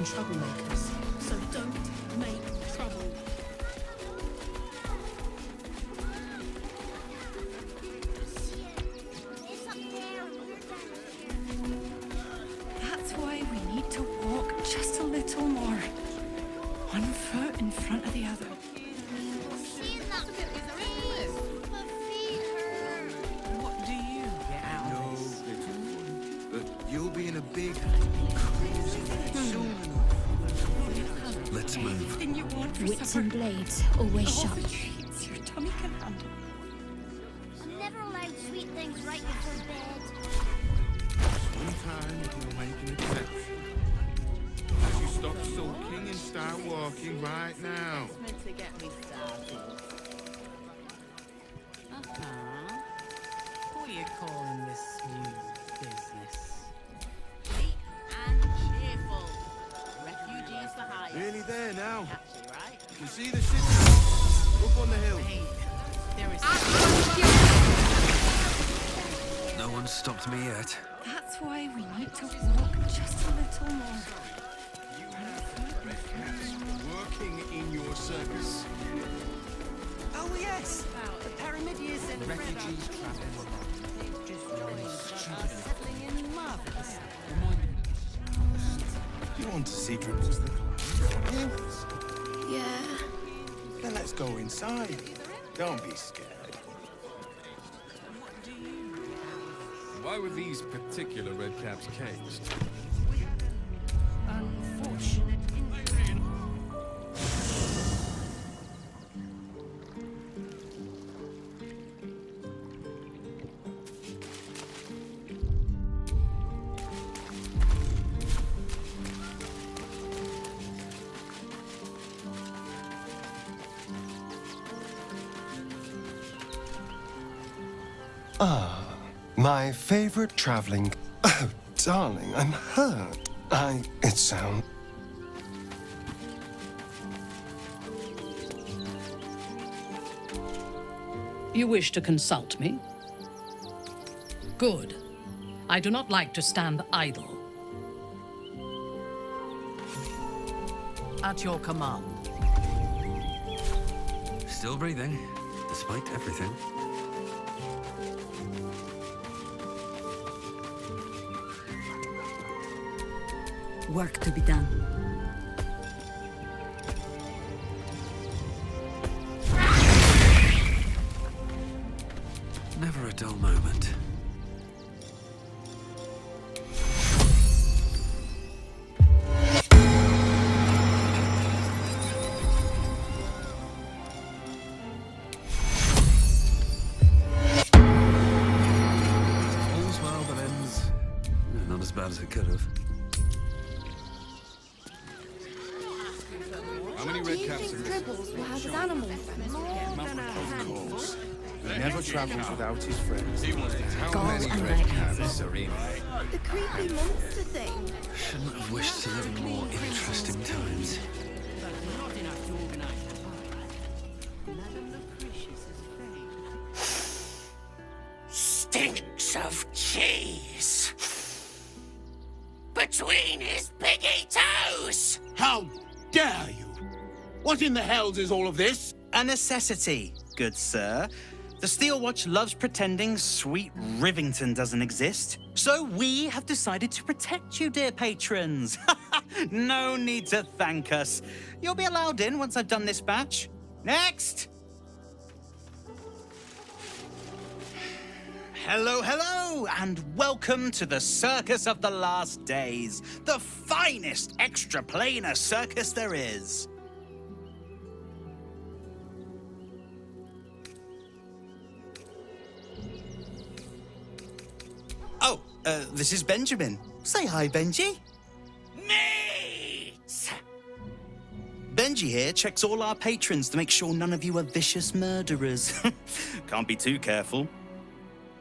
troublemakers. So don't make trouble. That's why we need to walk just a little more. One foot in front of the other. What do you get out No, of this? little one. But you'll be in a big soon enough. Let's move. Anything you want for Wits supper. and blades, always All sharp. the treats your tummy can handle. I'm never allowed sweet things right before bed. Sometimes you'll make an exception. As you stop sulking and start walking right now. It's meant to get me started. What are you calling this new business? Neat and cheerful. Refugees for hire. Nearly there now. Catchy, right? You see the city? Up on the hill. Wait, there is No one stopped me yet. That's why we need to walk just a little more. Working in your service. Oh yes, the Pyramidians and Refugees traveling along. just joined, but are settling in marvelous. You want to see Dribbles the Clown? Yeah. Then let's go inside. Don't be scared. Why were these particular redcaps caged? unfortunate My favorite traveling... Oh, darling, I'm hurt. It sounds... You wish to consult me? Good. I do not like to stand idle. At your command. Still breathing, despite everything. Work to be done. Never a dull moment. All's well that ends not as bad as it could have. How many redcaps are missing? Dribbles will have his animal friends. Of course. He never travels without his friends. How Gall many and redcaps are in? The creepy monster thing. Shouldn't have wished to live in more interesting times. Not enough to organize the party. Madame Lucretius's fate. Stinks of cheese between his piggy toes. How dare you? What in the hells is all of this? A necessity, good sir. The Steel Watch loves pretending sweet Rivington doesn't exist. So we have decided to protect you, dear patrons. No need to thank us. You'll be allowed in once I've done this batch. Next! Hello, hello, and welcome to the Circus of the Last Days, the finest extraplanar circus there is. Oh, this is Benjamin. Say hi, Benji. Meat! Benji here checks all our patrons to make sure none of you are vicious murderers. Can't be too careful.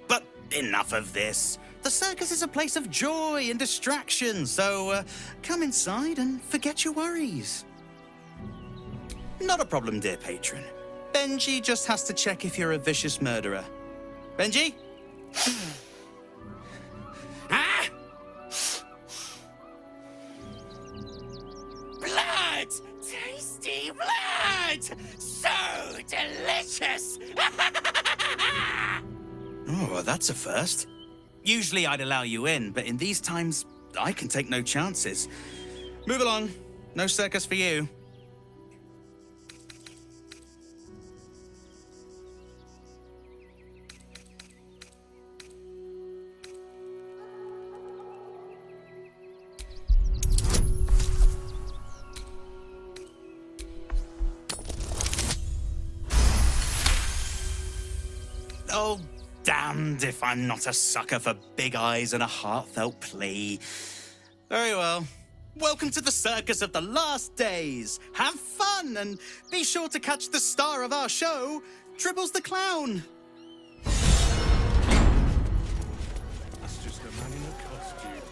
But enough of this. The circus is a place of joy and distraction, so come inside and forget your worries. Not a problem, dear patron. Benji just has to check if you're a vicious murderer. Benji? Ah! delicious! Oh, well, that's a first. Usually I'd allow you in, but in these times, I can take no chances. Move along. No circus for you. Oh, damned if I'm not a sucker for big eyes and a heartfelt plea. Very well. Welcome to the circus of the last days. Have fun and be sure to catch the star of our show, Dribbles the Clown. That's just a man in a costume.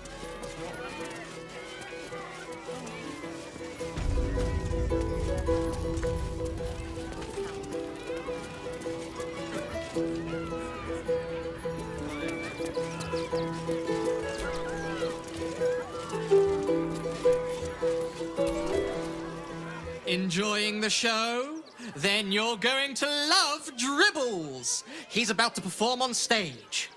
Enjoying the show? Then you're going to love Dribbles. He's about to perform on stage.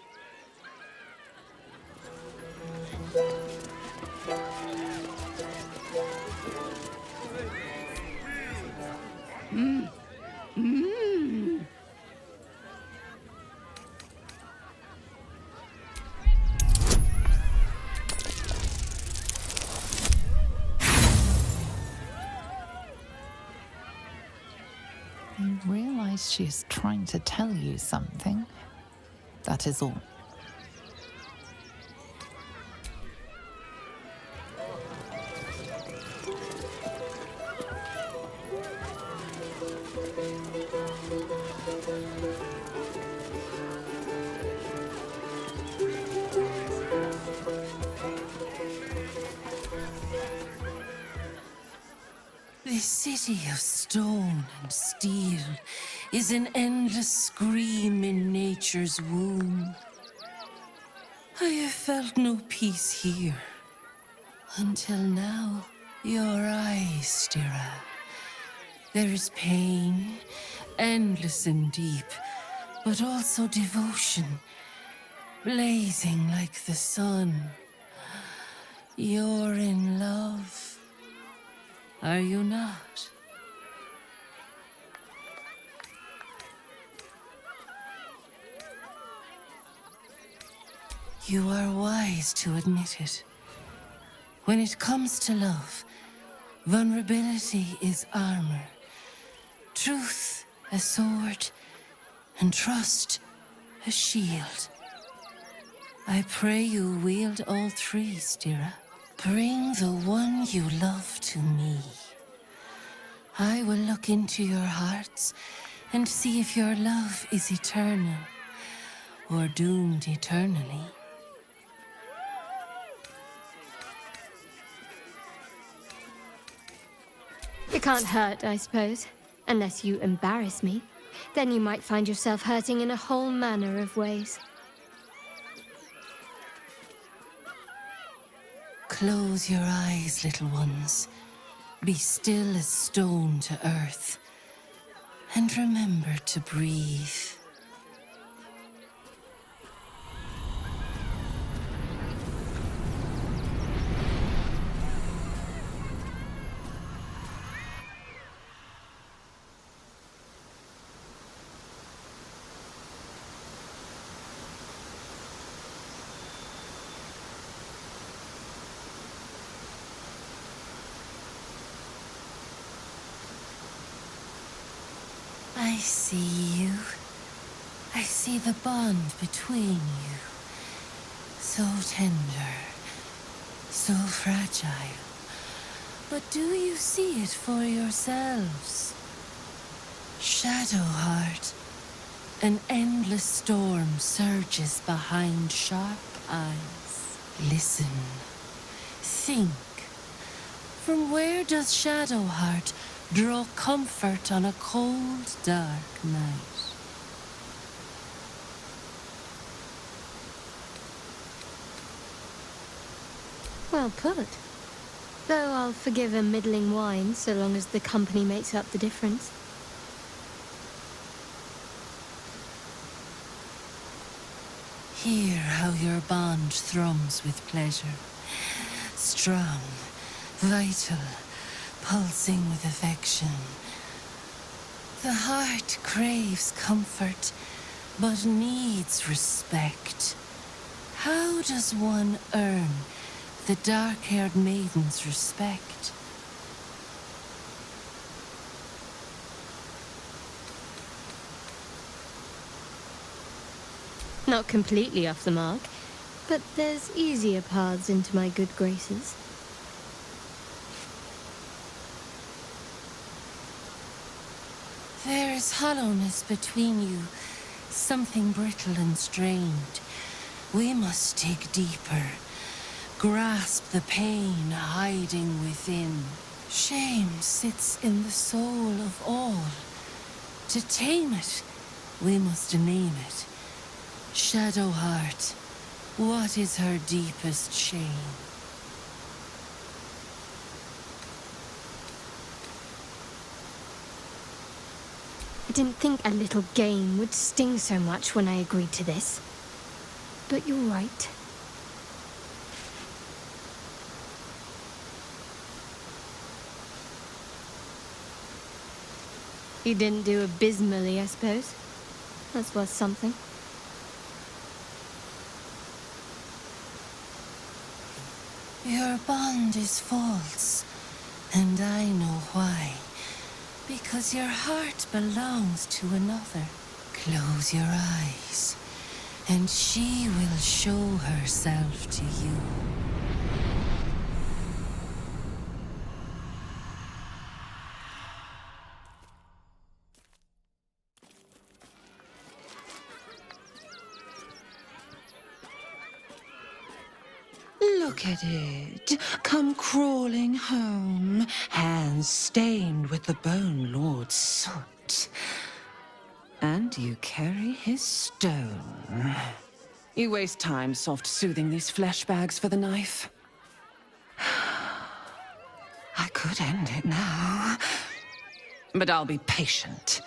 You realize she's trying to tell you something. That is all. This city of stone and steel is an endless scream in nature's womb. I have felt no peace here. Until now, your eyes, Stira. There is pain, endless and deep, but also devotion, blazing like the sun. You're in love. Are you not? You are wise to admit it. When it comes to love, vulnerability is armor, truth a sword, and trust a shield. I pray you wield all three, Stira. Bring the one you love to me. I will look into your hearts and see if your love is eternal or doomed eternally. It can't hurt, I suppose. Unless you embarrass me. Then you might find yourself hurting in a whole manner of ways. Close your eyes, little ones. Be still as stone to earth. And remember to breathe. I see you. I see the bond between you. So tender, so fragile. But do you see it for yourselves? Shadowheart, an endless storm surges behind sharp eyes. Listen, think. From where does Shadowheart draw comfort on a cold, dark night? Well put. Though I'll forgive a middling wine so long as the company makes up the difference. Hear how your bond thrums with pleasure. Strong, vital, pulsing with affection. The heart craves comfort, but needs respect. How does one earn the dark-haired maiden's respect? Not completely off the mark, but there's easier paths into my good graces. There is hollowness between you, something brittle and strained. We must dig deeper, grasp the pain hiding within. Shame sits in the soul of all. To tame it, we must name it. Shadow heart, what is her deepest shame? I didn't think a little game would sting so much when I agreed to this. But you're right. You didn't do abysmally, I suppose. That's worth something. Your bond is false, and I know why. Because your heart belongs to another. Close your eyes, and she will show herself to you. Look at it, come crawling home, hands stained with the Bone Lord's soot. And you carry his stone. You waste time soft-soothing these flesh bags for the knife. I could end it now, but I'll be patient.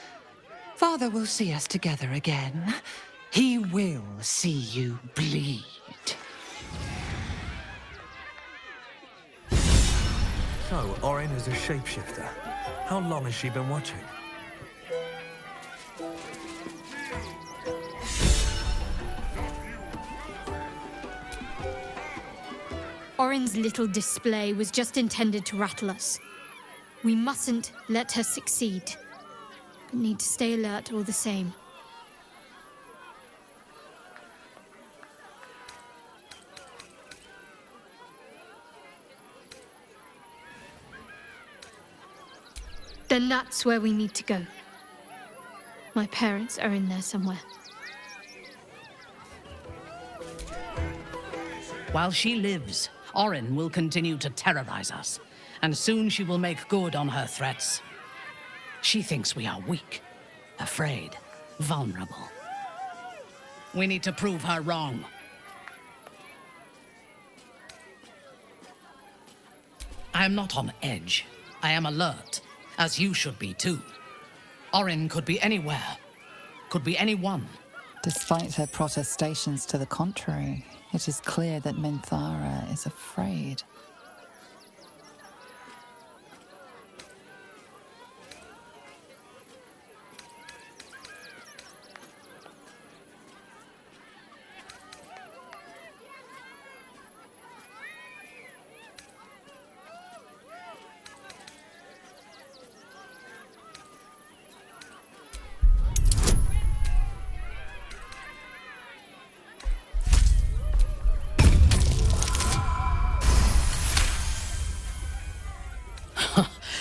Father will see us together again. He will see you bleed. So, Orin is a shapeshifter. How long has she been watching? Orin's little display was just intended to rattle us. We mustn't let her succeed, but need to stay alert all the same. Then that's where we need to go. My parents are in there somewhere. While she lives, Orin will continue to terrorize us, and soon she will make good on her threats. She thinks we are weak, afraid, vulnerable. We need to prove her wrong. I am not on edge. I am alert, as you should be too. Orin could be anywhere, could be anyone. Despite her protestations to the contrary, it is clear that Minthara is afraid.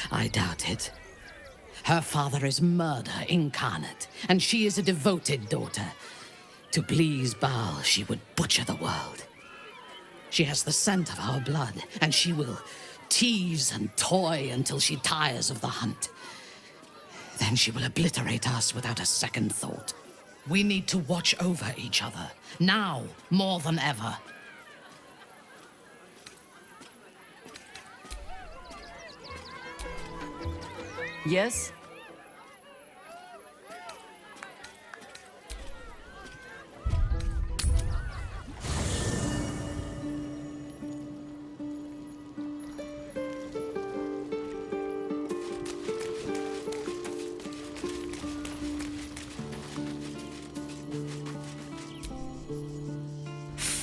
I doubt it. Her father is murder incarnate, and she is a devoted daughter. To please Baal, she would butcher the world. She has the scent of our blood, and she will tease and toy until she tires of the hunt. Then she will obliterate us without a second thought. We need to watch over each other, now more than ever. Yes?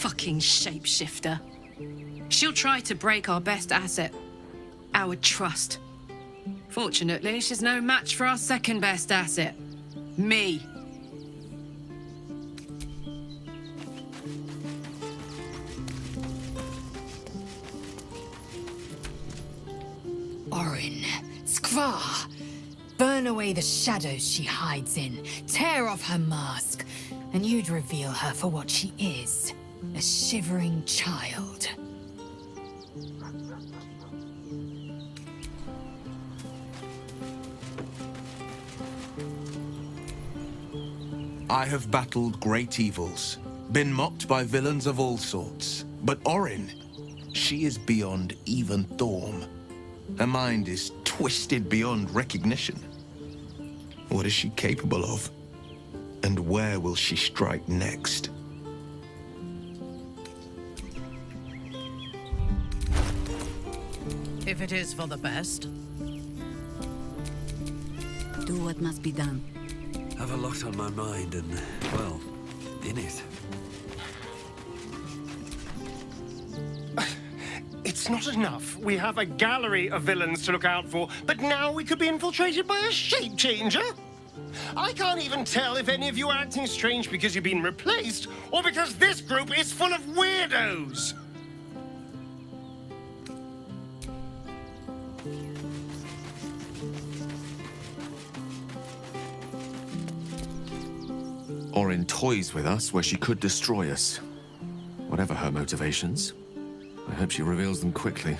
fucking shapeshifter. She'll try to break our best asset, our trust. Fortunately, she's no match for our second best asset, me. Orin, Skvar, burn away the shadows she hides in, tear off her mask, and you'd reveal her for what she is, a shivering child. I have battled great evils, been mocked by villains of all sorts, but Orin, she is beyond even Thorm. Her mind is twisted beyond recognition. What is she capable of? And where will she strike next? If it is for the best. Do what must be done. Have a lot on my mind and, well, in it. It's not enough. We have a gallery of villains to look out for, but now we could be infiltrated by a shape changer? I can't even tell if any of you are acting strange because you've been replaced, or because this group is full of weirdos. Orin toys with us where she could destroy us. Whatever her motivations, I hope she reveals them quickly.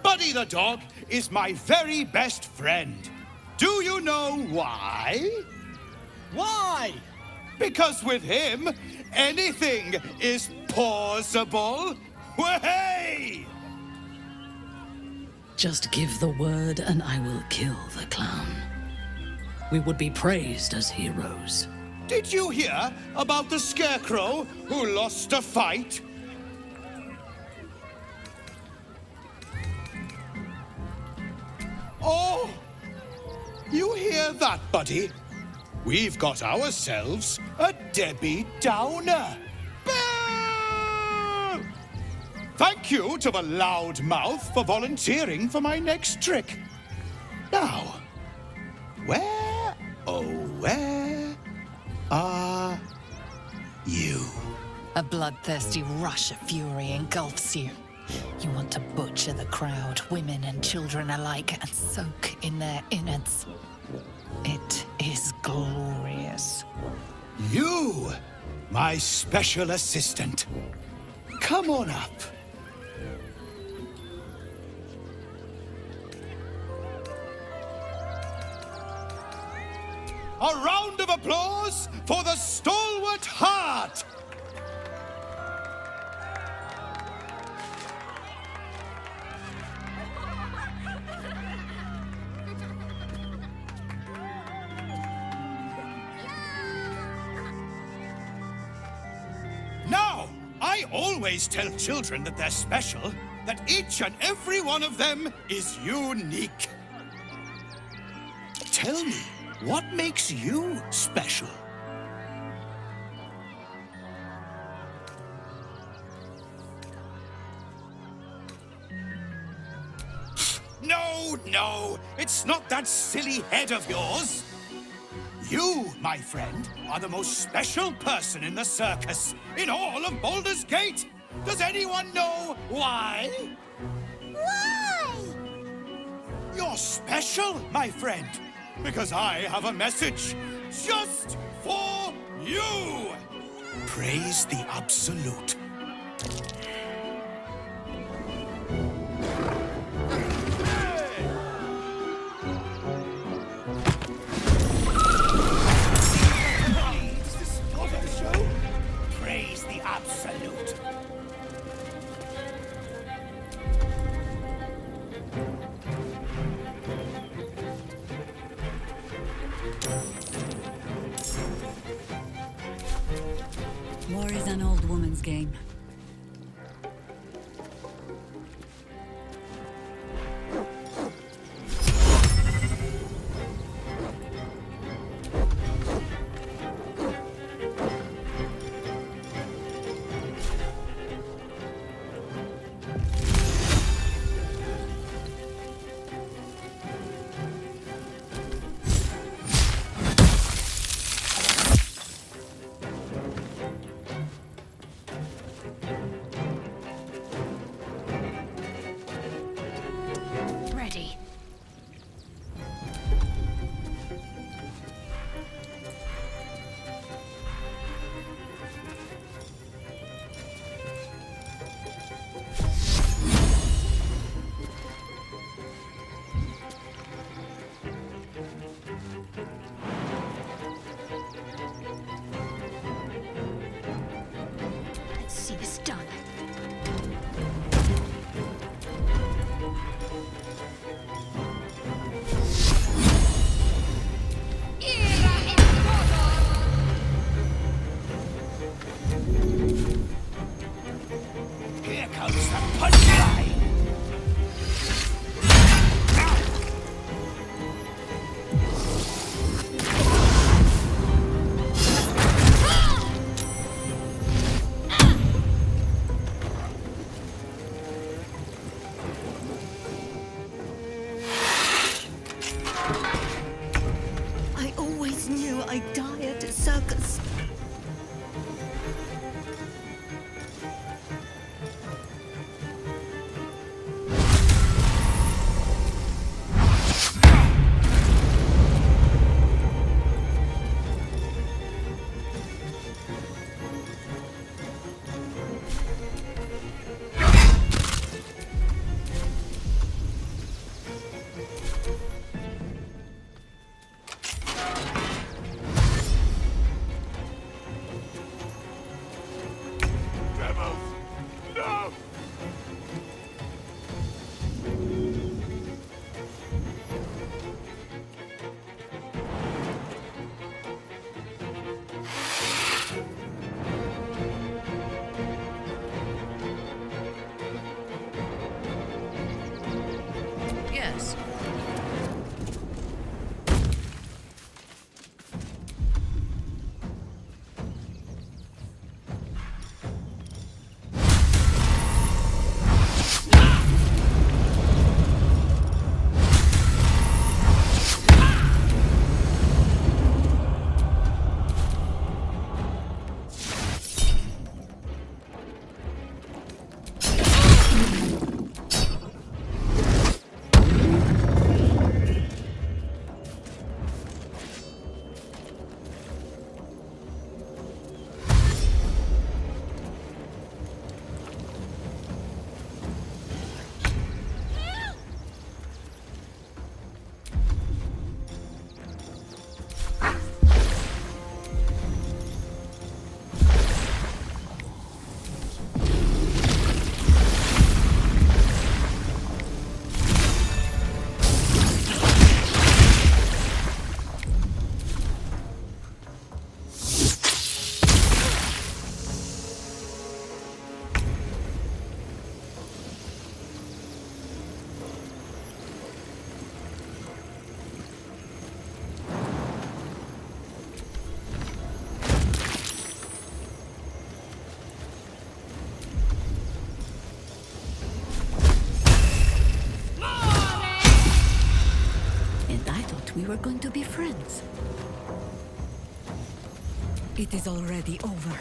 Buddy the dog is my very best friend. Do you know why? Why? Because with him, anything is possible. Way! Just give the word and I will kill the clown. We would be praised as heroes. Did you hear about the scarecrow who lost a fight? Oh, you hear that, buddy? We've got ourselves a Debbie Downer. Boo! Thank you to the loudmouth for volunteering for my next trick. Now, where, oh, where are you? A bloodthirsty rush of fury engulfs you. You want to butcher the crowd, women and children alike, and soak in their innards. It is glorious. You, my special assistant. Come on up. A round of applause for the stalwart heart! Now, I always tell children that they're special, that each and every one of them is unique. Tell me, what makes you special? No! No, no, it's not that silly head of yours. You, my friend, are the most special person in the circus, in all of Baldur's Gate. Does anyone know why? Why? You're special, my friend, because I have a message just for you. Praise the Absolute. Is this part of the show? Praise the Absolute. War is an old woman's game. Ready. Let's see this done. Here comes the punchline. I always knew I'd die at a circus. Rebels! No! Yes. thought we were going to be friends. It is already over.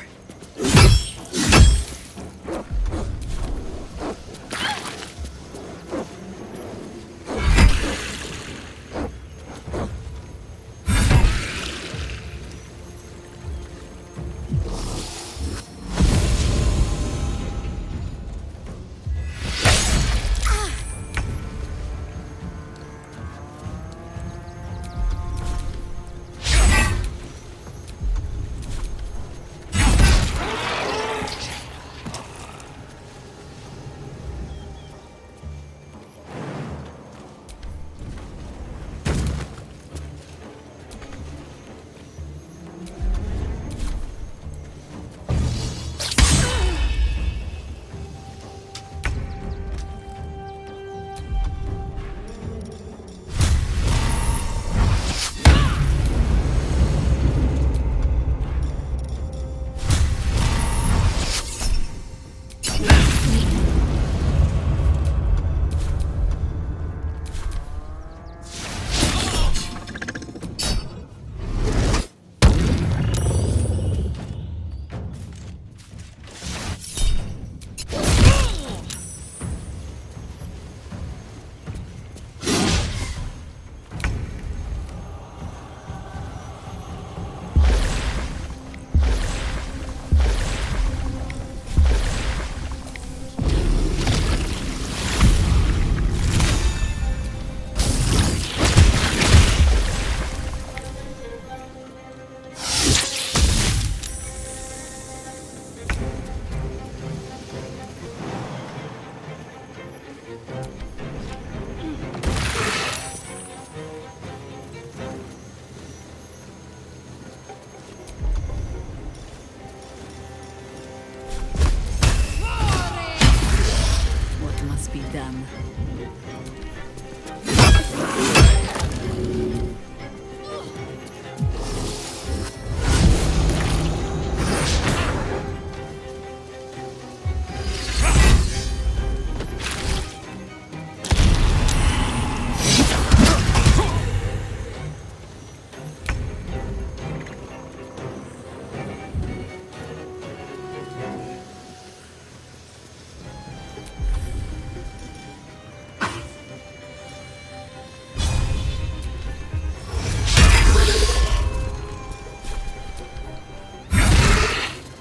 Be done.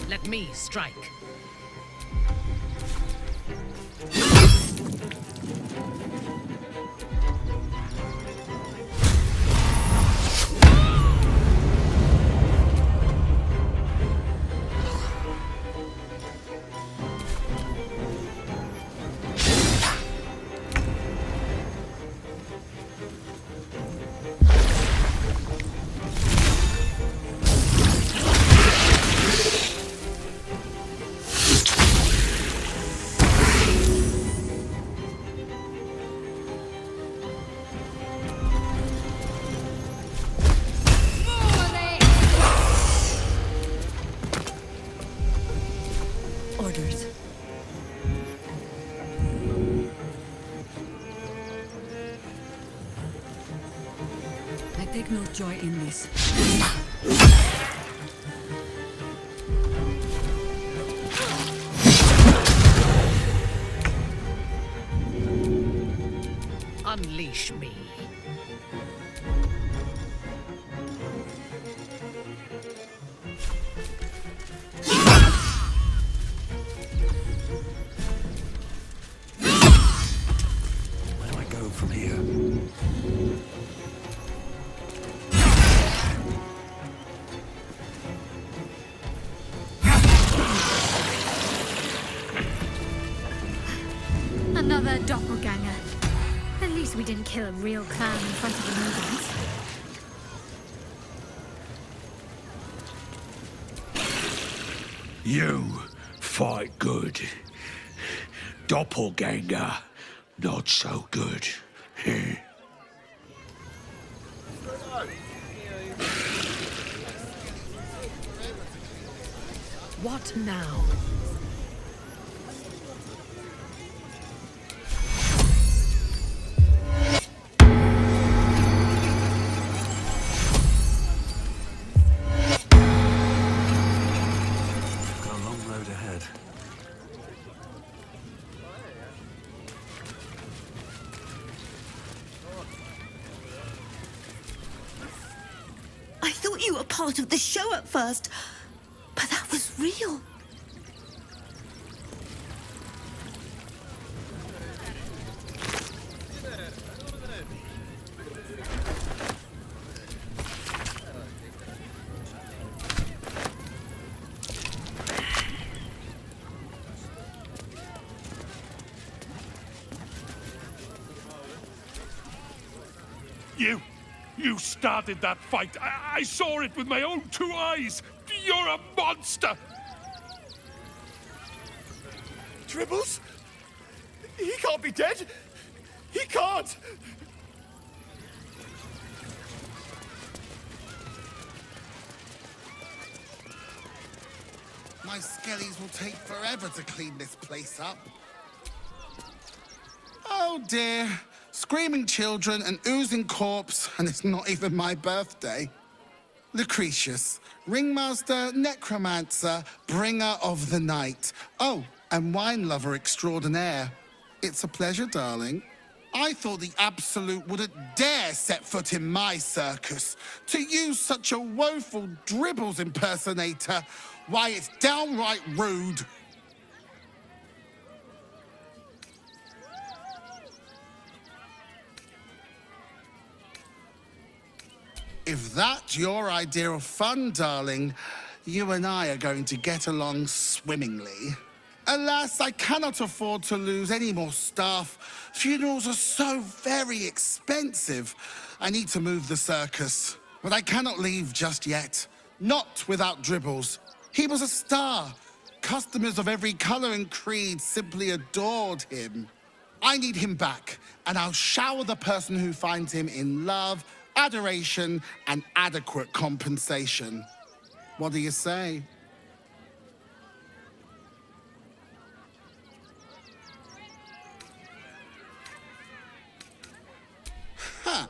Let me strike. Orders. I take no joy in this. Unleash me. Where do I go from here? Another doppelganger. At least we didn't kill a real clown in front of the movement. You fight good. Doppelganger, not so good. What now? you were part of the show at first, but that was real. You started that fight. I saw it with my own 2 eyes. You're a monster. Dribbles? He can't be dead. He can't. My skellies will take forever to clean this place up. Oh dear. Screaming children, an oozing corpse, and it's not even my birthday. Lucretius, ringmaster, necromancer, bringer of the night. Oh, and wine lover extraordinaire. It's a pleasure, darling. I thought the Absolute wouldn't dare set foot in my circus. To use such a woeful Dribbles impersonator, why, it's downright rude. If that's your idea of fun, darling, you and I are going to get along swimmingly. Alas, I cannot afford to lose any more staff. Funerals are so very expensive. I need to move the circus, but I cannot leave just yet. Not without Dribbles. He was a star. Customers of every color and creed simply adored him. I need him back, and I'll shower the person who finds him in love, adoration, and adequate compensation. What do you say? Huh.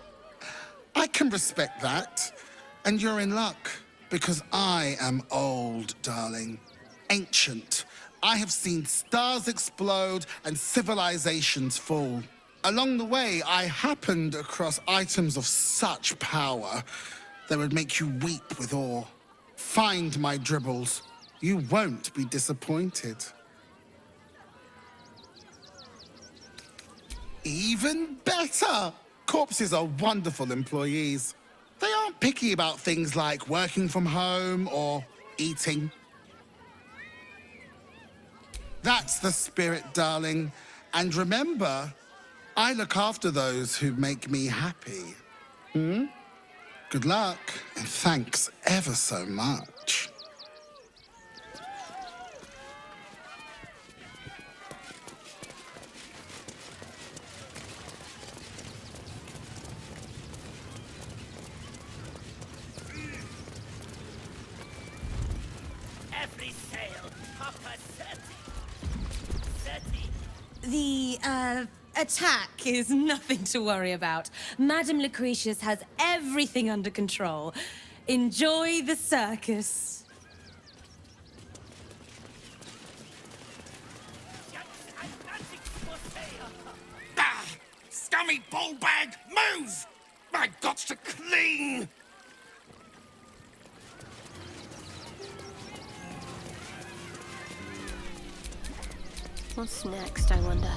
I can respect that. And you're in luck, because I am old, darling. Ancient. I have seen stars explode and civilizations fall. Along the way, I happened across items of such power that would make you weep with awe. Find my Dribbles. You won't be disappointed. Even better! Corpses are wonderful employees. They aren't picky about things like working from home or eating. That's the spirit, darling. And remember, I look after those who make me happy. Good luck, and thanks ever so much. Every sail, Papa Seti. The, attack is nothing to worry about. Madame Lucretius has everything under control. Enjoy the circus. Ah! Scummy ballbag, move! I got to clean! What's next, I wonder?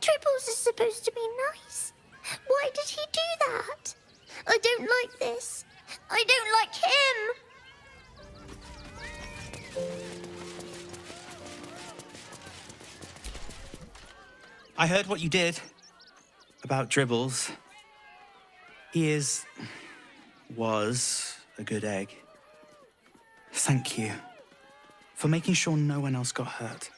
Dribbles is supposed to be nice. Why did he do that? I don't like this. I don't like him. I heard what you did about Dribbles. He was a good egg. Thank you for making sure no one else got hurt.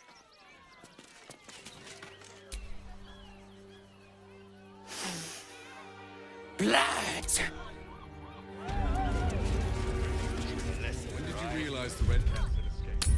Blood! When did you realize the Red Caps had escaped?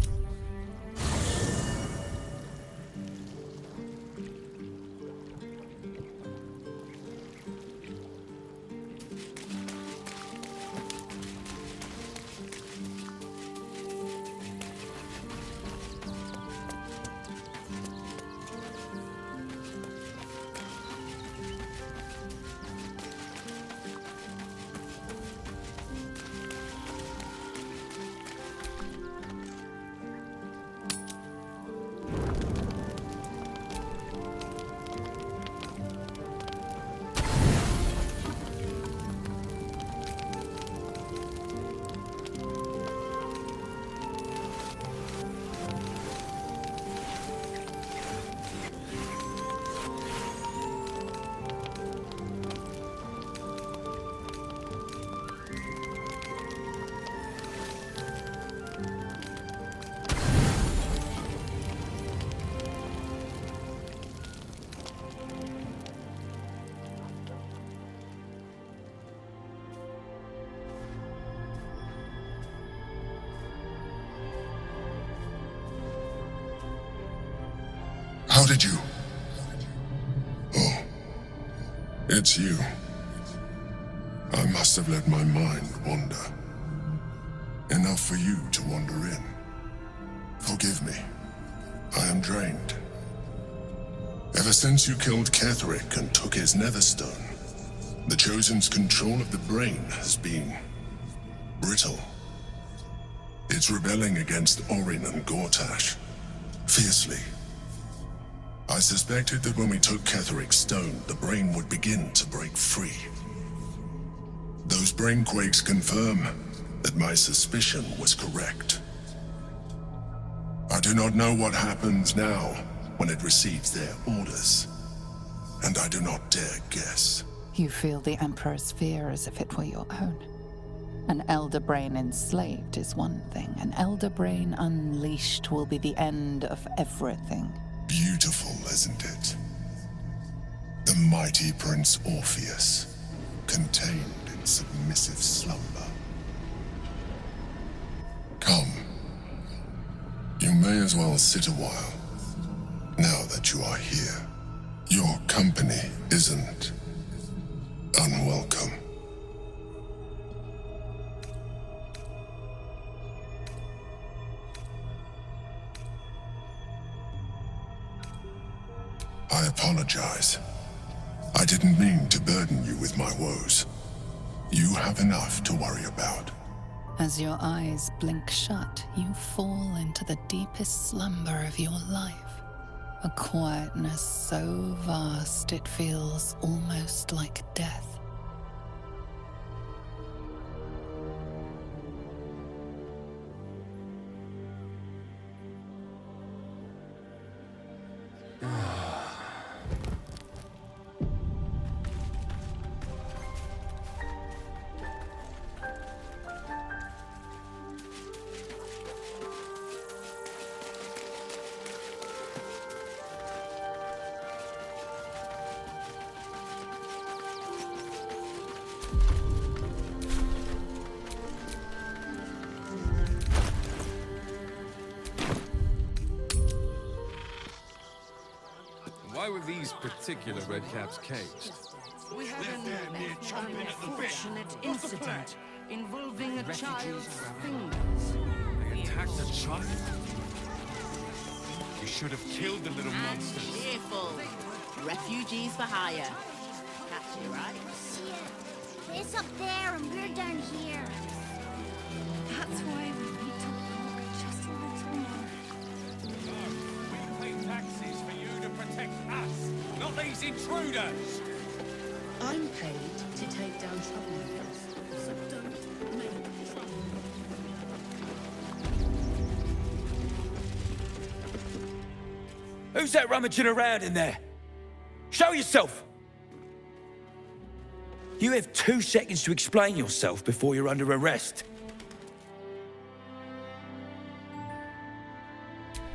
How did you? Oh, it's you. I must have let my mind wander. Enough for you to wander in. Forgive me. I am drained. Ever since you killed Ketheric and took his netherstone, the Chosen's control of the brain has been brittle. It's rebelling against Orin and Gortash, fiercely. I suspected that when we took Ketheric's stone, the brain would begin to break free. Those brain quakes confirm that my suspicion was correct. I do not know what happens now when it receives their orders, and I do not dare guess. You feel the Emperor's fear as if it were your own. An elder brain enslaved is one thing. An elder brain unleashed will be the end of everything. Beautiful, isn't it? The mighty Prince Orpheus, contained in submissive slumber. Come. You may as well sit a while, now that you are here. Your company isn't unwelcome. I apologize. I didn't mean to burden you with my woes. You have enough to worry about. As your eyes blink shut, you fall into the deepest slumber of your life. A quietness so vast it feels almost like death. Why were these particular redcaps caged? We had an unfortunate incident involving a child's fingers. They attacked a child? You should have killed the little monsters. Cheerful. Refugees for hire. Catchy, right? It's up there and we're down here. That's why we need to walk just a little more. We pay taxes for you to protect us, not these intruders! I'm paid to take down troublemakers, so don't make trouble. Who's that rummaging around in there? Show yourself! You have 2 seconds to explain yourself before you're under arrest.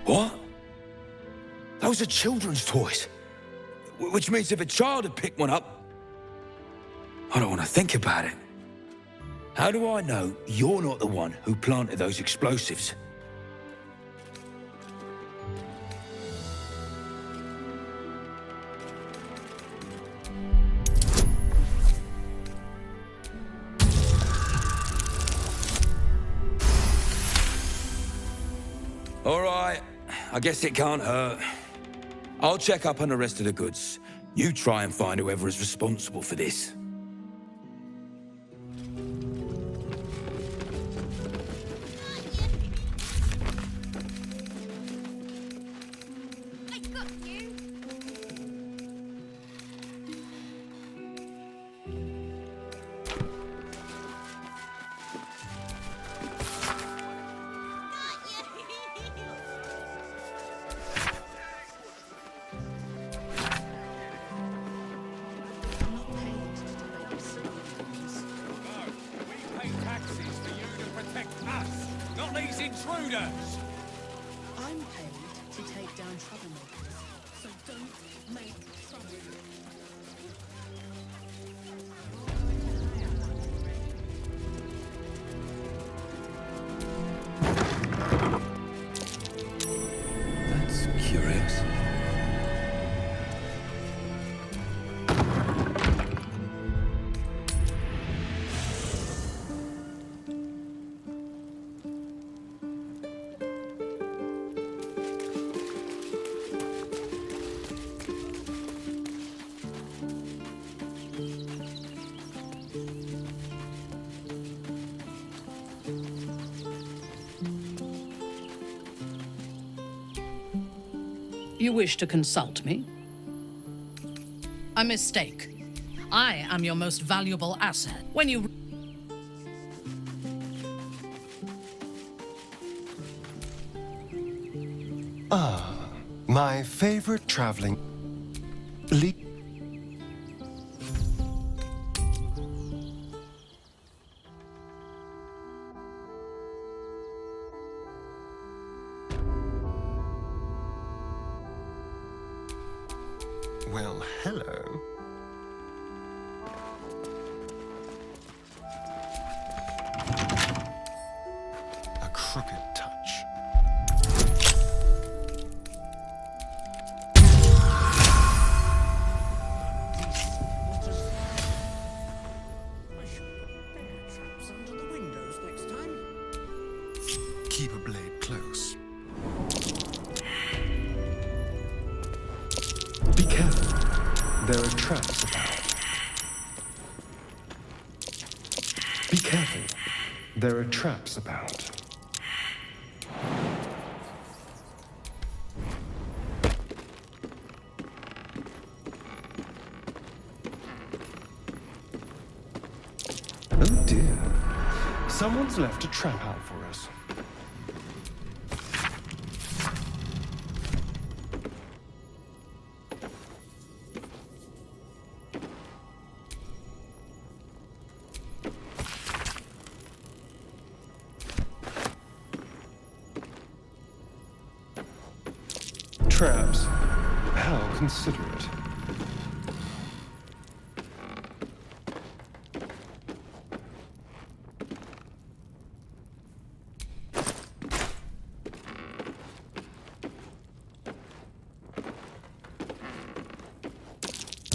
What? Those are children's toys. Which means if a child had picked one up... I don't want to think about it. How do I know you're not the one who planted those explosives? All right, I guess it can't hurt. I'll check up on the rest of the goods. You try and find whoever is responsible for this. I got you. Intruders! I'm paid to take down troublemakers, so don't make trouble. That's curious. You wish to consult me? A mistake. I am your most valuable asset. When you... Ah, my favorite traveling... Well, hello. A crooked touch. Keep a blade close. Be careful. There are traps about. Be careful. There are traps about. Oh dear. Someone's left a trap out for us. Traps? How considerate.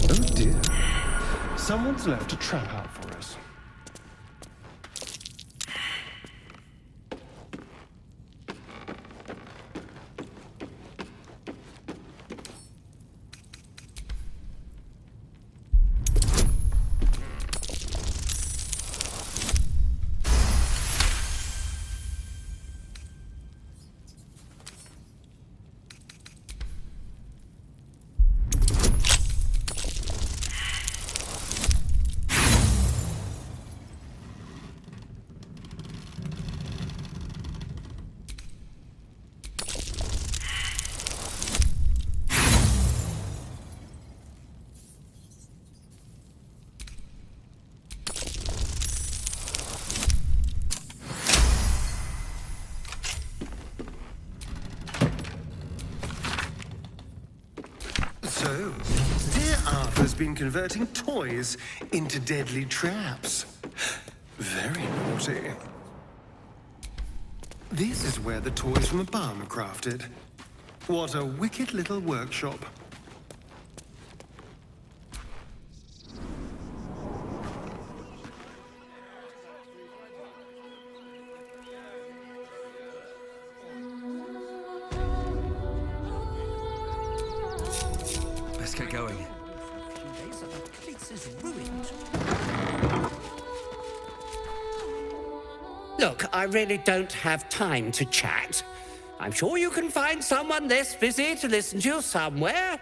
Oh dear. Someone's left a trap out for us. So, dear Arthur's been converting toys into deadly traps. Very naughty. This is where the toys from the barn are crafted. What a wicked little workshop. Let's get going. Look, I really don't have time to chat. I'm sure you can find someone less busy to listen to you somewhere.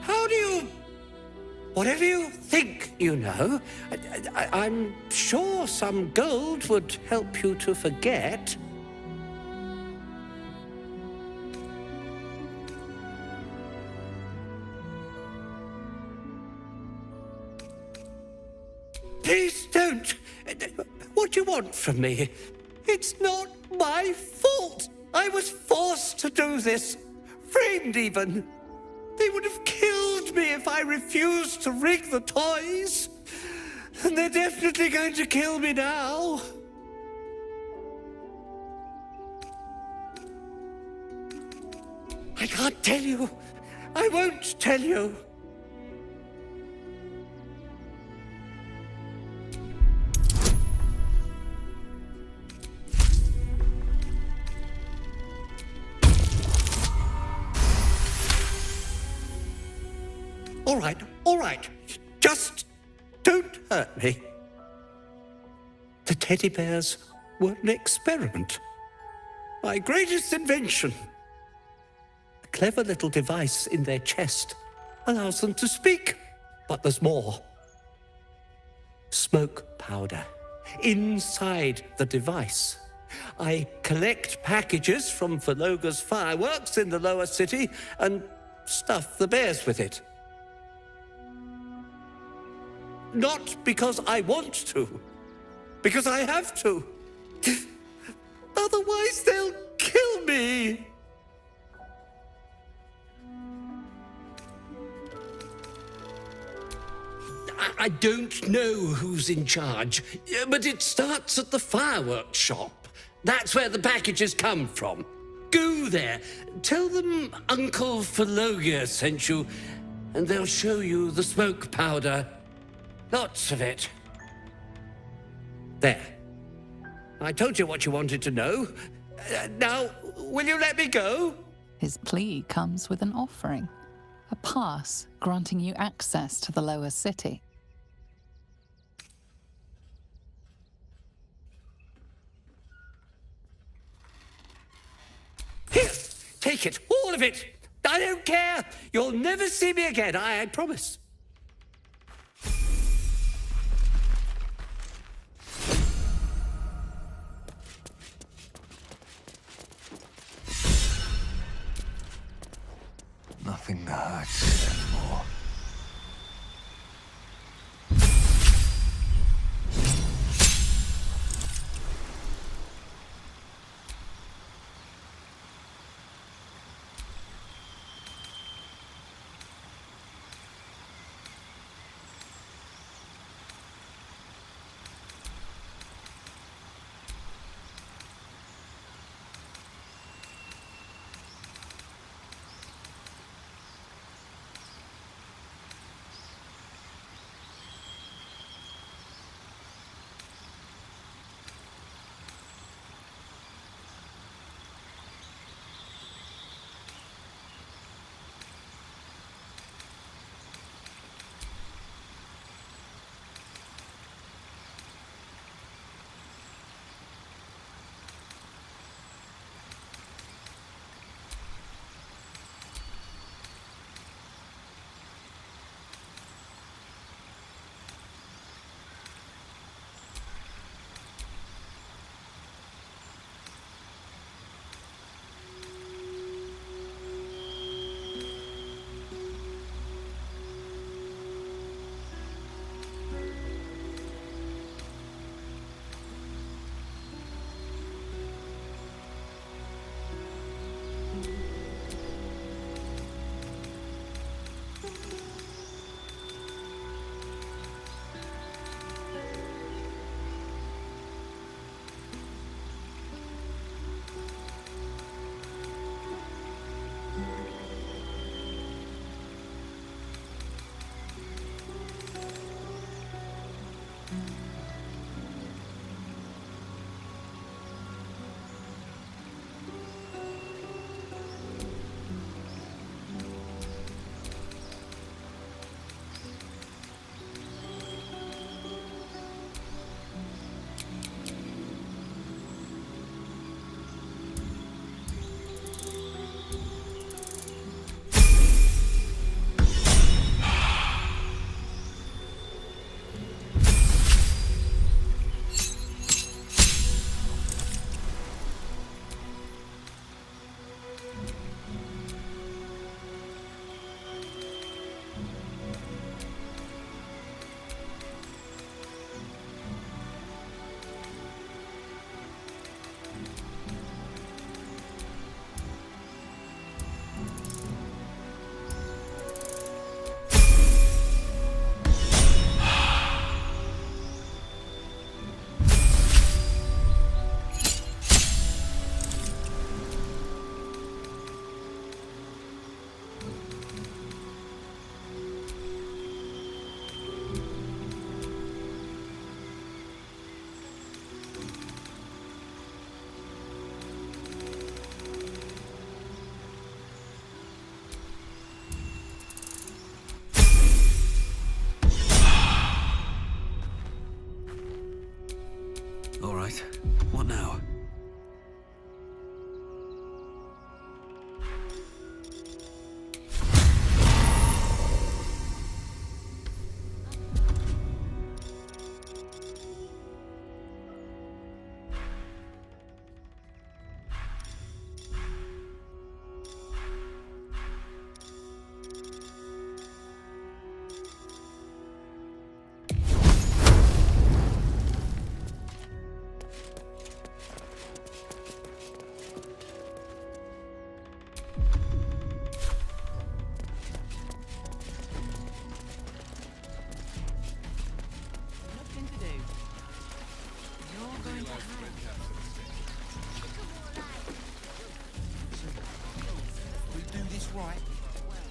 How do you... Whatever you think you know, I'm sure some gold would help you to forget. Please don't. What do you want from me? It's not my fault. I was forced to do this. Framed even. They would have killed me if I refused to rig the toys. And they're definitely going to kill me now. I can't tell you. I won't tell you. All right. Just don't hurt me. The teddy bears were an experiment. My greatest invention. A clever little device in their chest allows them to speak. But there's more. Smoke powder inside the device. I collect packages from Valoga's fireworks in the lower city and stuff the bears with it. Not because I want to, because I have to. Otherwise, they'll kill me. I don't know who's in charge, but it starts at the fireworks shop. That's where the packages come from. Go there, tell them Uncle Valoga sent you, and they'll show you the smoke powder. Lots of it. There. I told you what you wanted to know. Now, will you let me go? His plea comes with an offering, a pass granting you access to the lower city. Here, take it, all of it. I don't care. You'll never see me again, I promise. Nothing hurts anymore. All right, what now?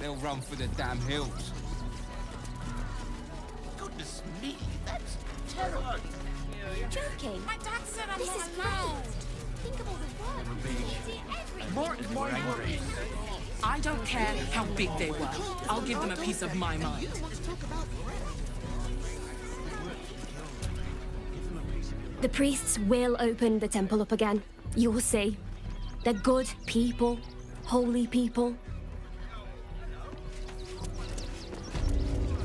they'll run for the damn hills. Goodness me, that's terrible. You're joking. My dad said I'm not allowed. Think of all the work. Mark my words. I don't care how big they were. I'll give them a piece of my mind. The priests will open the temple up again. You'll see. They're good people. Holy people.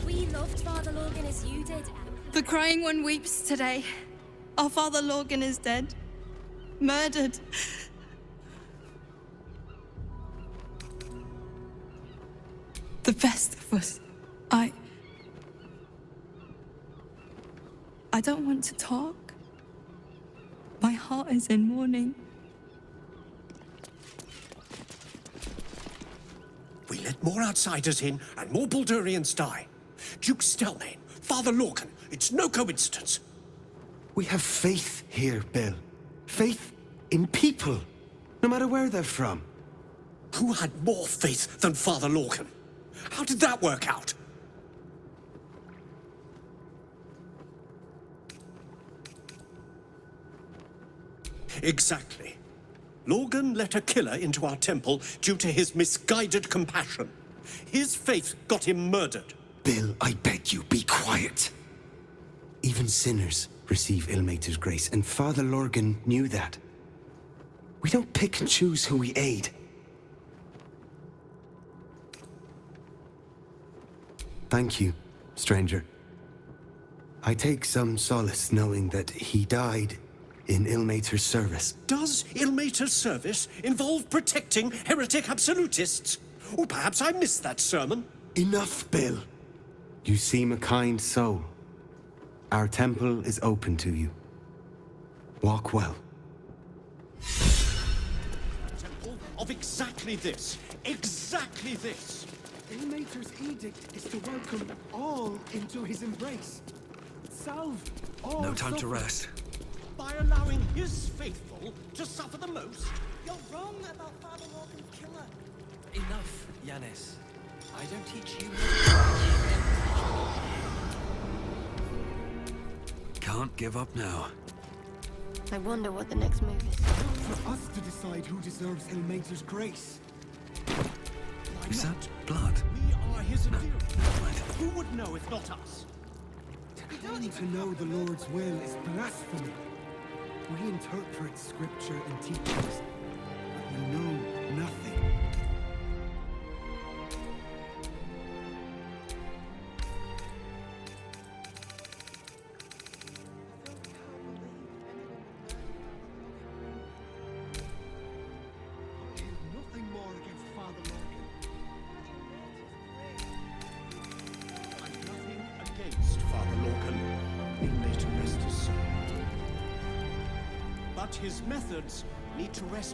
We loved Father Logan as you did. The crying one weeps today. Our Father Logan is dead. Murdered. The best of us. I don't want to talk. My heart is in mourning. We let more outsiders in, and more Baldurians die. Duke Stelmane, Father Lorcan, it's no coincidence. We have faith here, Bill. Faith in people, no matter where they're from. Who had more faith than Father Lorcan? How did that work out? Exactly. Lorgan let a killer into our temple due to his misguided compassion. His faith got him murdered. Bill, I beg you, be quiet. Even sinners receive Ilmater's grace, and Father Lorgan knew that. We don't pick and choose who we aid. Thank you, stranger. I take some solace knowing that he died in Ilmater's service. Does Ilmater's service involve protecting heretic absolutists? Or perhaps I missed that sermon. Enough, Bill. You seem a kind soul. Our temple is open to you. Walk well. Temple of exactly this. Exactly this. Ilmater's edict is to welcome all into his embrace. Salve all. No time to rest. By allowing his faithful to suffer the most? You're wrong about Father Lorcan's killer. Enough, Yanis. I don't teach you. Can't give up now. I wonder what the next move is. For us to decide who deserves Ilmater's grace. Is that blood? We are his adherents. Who would know if not us? To claim to know the Lord's will is blasphemy. We interpret scripture and teachings, but we know nothing. Nothing more against Father Lorcan. I've nothing against Father Lorcan. Ilmater rest his soul. But his methods need to rest